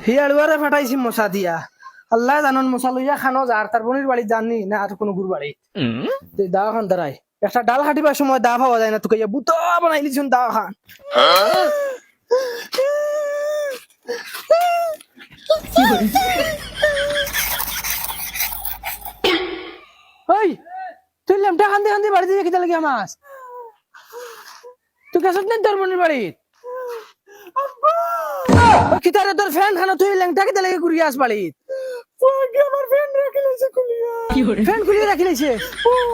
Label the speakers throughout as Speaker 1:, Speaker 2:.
Speaker 1: হিয়ালুয়ারে ফাটাইছি মশা দিয়া আল্লাহ জানন মশা লইয়া খানো যার তার বোনের বাড়ি জাননি না আর কোনো গুর বাড়ি দাওয়া খান দাঁড়াই একটা ডাল কাটিবার সময় দা পাওয়া যায় না তোকে বুতো বানাই দিছুন দাওয়া খান ওই তুই লেমটা খান্দি খান্দি বাড়ি দিয়ে কিতা লাগে মাছ তুই গেছত নেই তোর বোনের বাড়ি কিতারে তোর ফ্যান খানো তুই লেংটা কিতা লাগে ঘুরিয়ে আস বাড়ি আমার ফ্যান রাখি লাইছে খুলিয়া ফ্যান খুলিয়ে রাখি লাইছে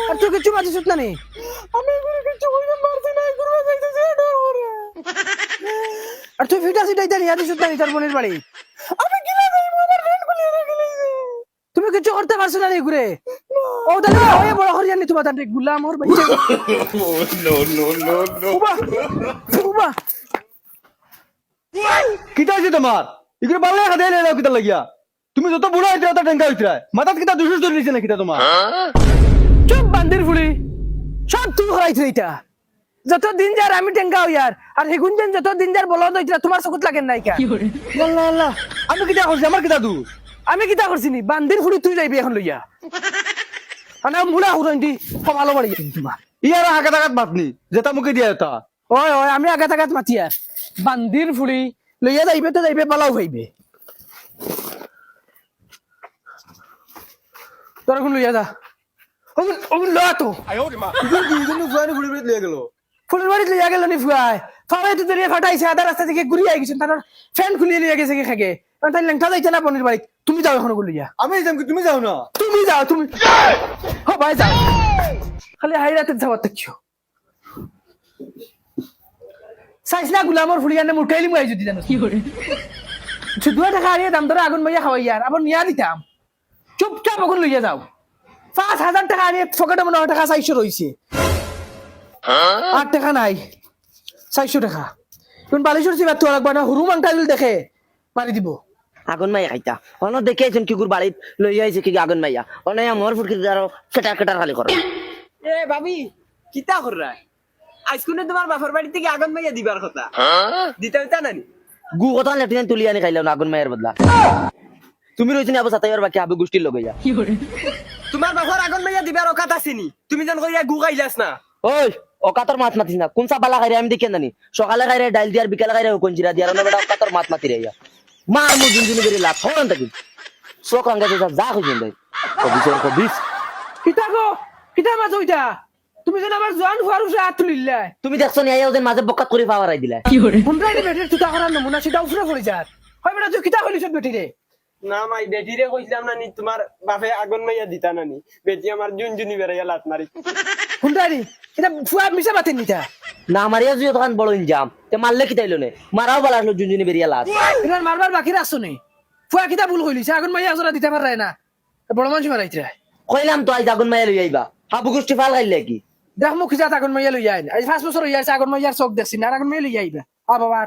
Speaker 1: আর তুই কিছু মাছিস না নি আমি কিছু কইতে পারছি না ঘুরবা যাইতেছে আর তুই ফিটা সিটাইতে নিয়া দিছ না তোর বোনের বাড়ি আমি কিলা যাই আমার ফ্যান খুলিয়ে রাখি লাইছে তুমি কিছু করতে পারছ না নি ঘুরে ও দাদা ওই বড় হরিয়া নি তোমার তাতে গুলাম ওর বাচ্চা
Speaker 2: নো নো নো নো
Speaker 1: উবা
Speaker 3: কিতা হইছে তোমার ইগরে বাংলা খাদে লে দাও কিতা লাগিয়া তুমি যত বুড়া হইতে তত টেঙ্কা হইতে মাথাত কিতা দুশুস ধরে নিছে না কিতা তোমার
Speaker 1: চুপ বান্দির ফুলি সব তুই হরাইছিস এটা যত দিন যার আমি টেঙ্কা হই আর হেগুন দিন যত দিন যার বলদ হইতা তোমার চকুত লাগেন নাই কা
Speaker 3: আল্লাহ আল্লাহ আমি কিতা করছি আমার কিতা দু
Speaker 1: আমি কিতা করছি নি বান্দির ফুলি তুই যাইবি এখন লইয়া আনা মুড়া হুরন্ডি ভালো বাড়ি তোমার
Speaker 3: ইয়ার হাকাত হাকাত মাতনি যেটা মুখে দিয়া তা
Speaker 1: ওই ওই আমি আগাত আগাত মাতি আর বান্দির ফুলি লইয়া যাইবে তো যাইবে পালাও হইবে তোর এখন লইয়া যা ওগুন লয়া তো
Speaker 3: দুইজনে ফুয়ানি ফুড়ি বেত লিয়ে গেল
Speaker 1: ফুলের বাড়ি লইয়া গেল নি ফুয়াই ফাওয়াই তো দরিয়া ফাটাইছে আধা রাস্তা থেকে ঘুরিয়ে আই গেছেন তার ফ্যান খুলিয়ে লিয়ে গেছে কি খাগে তাই লেংটা যাইতে না পনির বাড়ি তুমি যাও এখন লইয়া
Speaker 3: আমি যাম কি তুমি যাও না
Speaker 1: তুমি যাও তুমি ও ভাই যাও খালি হাই রাতে যাওয়ার তাকিও সাইজ না গুলামর ফুলিয়ানে মুটাইলি মুই যদি জানো কি করে 2 টাকা আরিয়ে দাম ধরে আগুন মাইয়া খাওয়াই আর আবার নিয়া দিতাম চুপচাপ এখন লইয়া যাও 5,000 টাকা আনিয়ে পকেটে মনে 9 টাকা 400 রইছে 8 টাকা নাই 400 টাকা কোন বালিশর সিবা তো লাগবা না হুরু মাংটাইল দেখে মারি দিব
Speaker 4: আগুন মাইয়া খাইতা অন দেখেছেন কি গুর বাড়িত লই আইছে কি আগুন মাইয়া অনয়া মোর ফুটকি দারো কেটার কেটার খালি করে
Speaker 5: এ ভাবি কিতা কররা আজকুনে তোমার বাপের বাড়ি থেকে আগুন মাইয়া দিবার কথা দিতে হইতা নানি
Speaker 4: গু কথা লেটিন তুলি আনি খাইলাম আগুন মাইয়ার বদলা তুমি রইছিনি আবু সাতাইবার বাকি আবু গোষ্ঠীর লগাইয়া
Speaker 5: তোমার বাপর আগুন মাইয়া দিবার অকাত আসেনি তুমি যেন কইয়া গু খাইলাস না
Speaker 4: ওই অকাতর মাছ মাতিস না কোন সাবালা খাইরে আমি দেখেন জানি সকালে খাইরে ডাইল দিয়ার বিকালে খাইরে কোনজিরা দিয়ার না বেটা অকাতর মাছ মাতি রে মার মু জুনজুনি বেরি লাভ হরন থাকি শোক আঙ্গা যা কইছেন ভাই কবিস
Speaker 1: কিতা গো কিতা মাছ ওইটা তুমি যেন আমার জোয়ান ফুয়ার উপরে হাত তুলিলা
Speaker 4: তুমি দেখছো নি আইয়া ওদের মাঝে বকাত করে পাওয়ারাই দিলা
Speaker 1: হুন্ডাইনি বেটির তুতা করার নমুনা সেটা উপরে পড়ে যার হয় বেটা তুই কিতা কইলিস বেটি রে
Speaker 5: না মাই বেটিরে কইছিলাম নানি তোমার বাপে আগুন মাইয়া দিতা নানি বেটি আমার জুনজুনি বেরাইয়া লাত মারি
Speaker 1: হুন্ডাইনি এটা ফুয়া মিশা বাতেন নিতা
Speaker 4: না মারিয়া জুয়ে তখন বড় ইনজাম তে মারলে কি তাইলো নে মারাও বলা আসলো জুনজুনি বেরিয়া লাভ
Speaker 1: এটা মারবার বাকি রাখছো নি ফুয়া কিতা ভুল কইলিস আগুন মাইয়া জরা দিতে পারে না বড় মানুষ মারাইতে
Speaker 4: কইলাম তো আজ আগুন মাইয়া লই আইবা হাবু গোষ্ঠী ফাল খাইলে কি
Speaker 1: দেখ মুখ খিজা আগুন মাইয়া লই আইন আজ 5 বছর হইয়াছে আগুন মাইয়ার চোখ দেখছি না আগুন মাইয়া লই আইবা আ বাবা